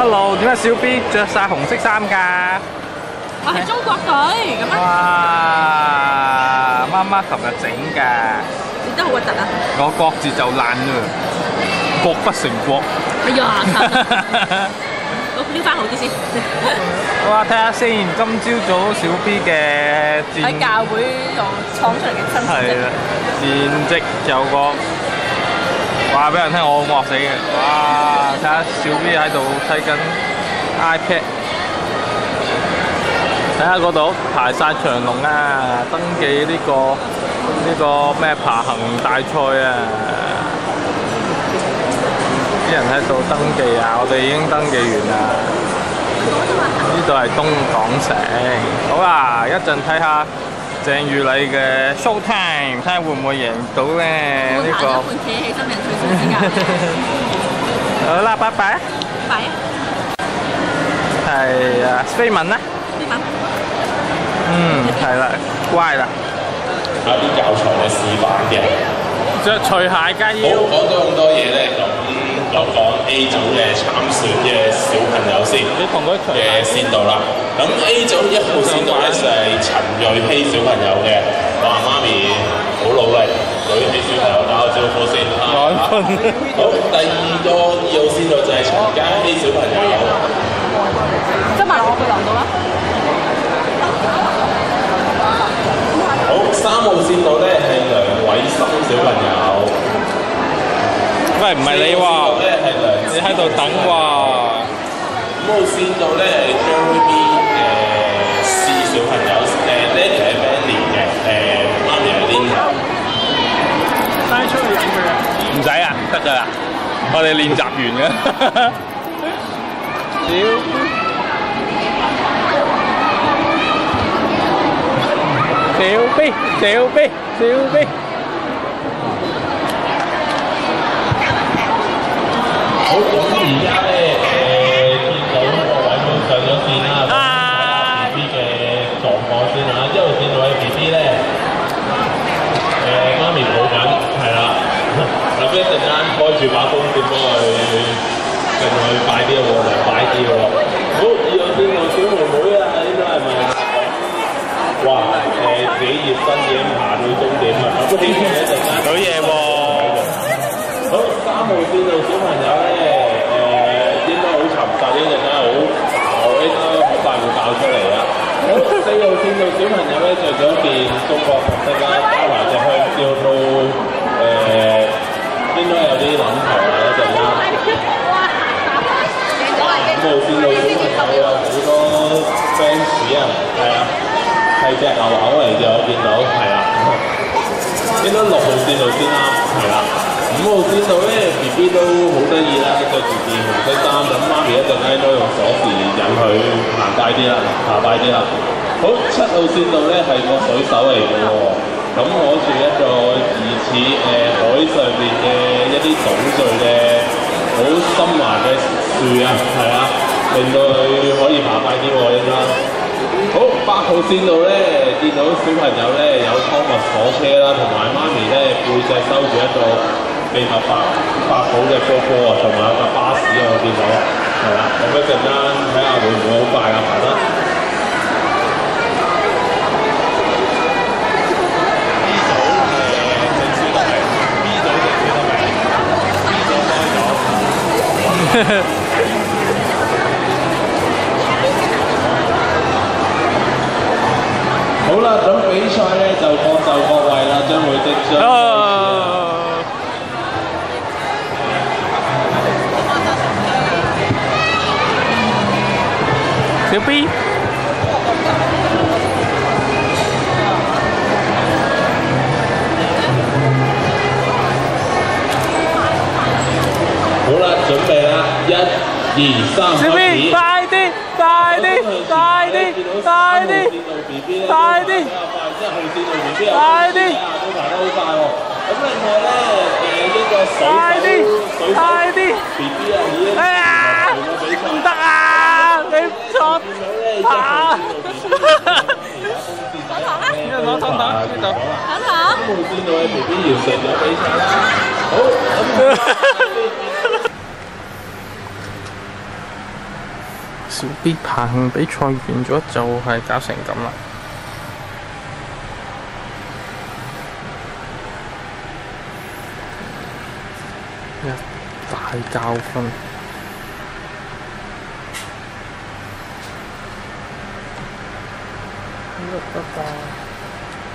Hello，點解小 B 着晒紅色衫㗎？我係中國隊咁啊！哇！媽媽琴日整㗎，整得好核突啊！我國字就爛啦，國不成國。哎呀，我撩翻好啲先。哇！睇下先，今朝早小 B 嘅喺教會度創出嚟嘅新係啦，戰績有個話俾人聽，我好惡死嘅。哇！睇下小 B 喺度睇緊 iPad。睇下嗰度排晒長龍啊！登記呢個咩爬行大賽啊！啲人喺度登記啊！我哋已經登記完啦。呢度係東港城。好啦，一陣睇下鄭裕禮嘅 show time， 睇下會唔會贏到咧？呢個行一半企起身，人退出時間。好啦，拜拜。拜啊！係啊，飛文啦。飛文。係啦，乖啦。有啲教材嘅示範嘅。着除鞋㗎要。好，講咗咁多嘢咧，咁就講 A 組嘅參選嘅小朋友先。你同佢除嘅先導啦。咁 A 組1號先導咧就係陳瑞希小朋友嘅。哇，媽咪好努力，瑞希小朋友打個招呼先。好，第二個2號先導就係陳嘉希小朋友。執埋我背囊度啦。好，3號線路咧係梁偉森小朋友。喂，唔係你喎，你喺度等喎。5號線路咧係 Jerry B C 小朋友，爹哋係 Benny 嘅，媽咪係 Lina。帶出去飲佢啊？唔使啊，得㗎啦，我哋練習完嘅。小 B， 好，咁而家咧見到個位都上咗線啦，咁睇下 B B 嘅狀況先啦。1號線路嘅 B B 咧，媽咪抱緊，係啦，咁一陣間開住把風扇幫佢，令佢快啲喎，快啲喎。好，2號線路小妹妹啊，應該係咪？哇！自己熱身已經爬到終點啦，咁希望一陣間好嘢喎！好，3號線路小朋友咧，應該好沉實，一陣間應該好快會爆出嚟啦。好，4號線路小朋友咧着咗件中國紅色啦，加埋隻香蕉都應該有啲諗頭啦一陣間。5號線路小朋友有好多 fans 啊，係啊。係隻牛牛嚟嘅，我見到係啦。應該6號線路先啦，係啦。5號線路咧 ，B B 都好得意啦，着住件紅色衫，咁媽咪一陣間都用鎖匙引佢行快啲啦，行快啲啦。好，7號線路咧係個水手嚟嘅喎，咁攞住一個疑似海上邊嘅一啲島嶼嘅好深環嘅樹啊，係啊，令到佢可以爬快啲喎，應該。好，8號線路咧，見到小朋友咧有湯物火車啦，同埋媽咪咧背脊收住一個秘密百寶嘅波波啊，同埋一架巴士啊，我見到係啦。咁一陣間睇下會唔會好快啊，爬得。好啦，咁比賽咧就各就各位啦，將會即將開始啦。小 B， 好啦，準備啦，1、2、3，小 B， 快啲，快啲，快啲，快啲，快啲，快啲，都爬得好快喎。咁另外咧，呢個水手 B B 啊，已經唔得啊！你錯爬。攞糖糖呢度。等下。3號線路嘅 B B 完成咗比賽啦。好，咁小必爬行比賽完咗就係搞成咁啦。一大教訓。拜拜。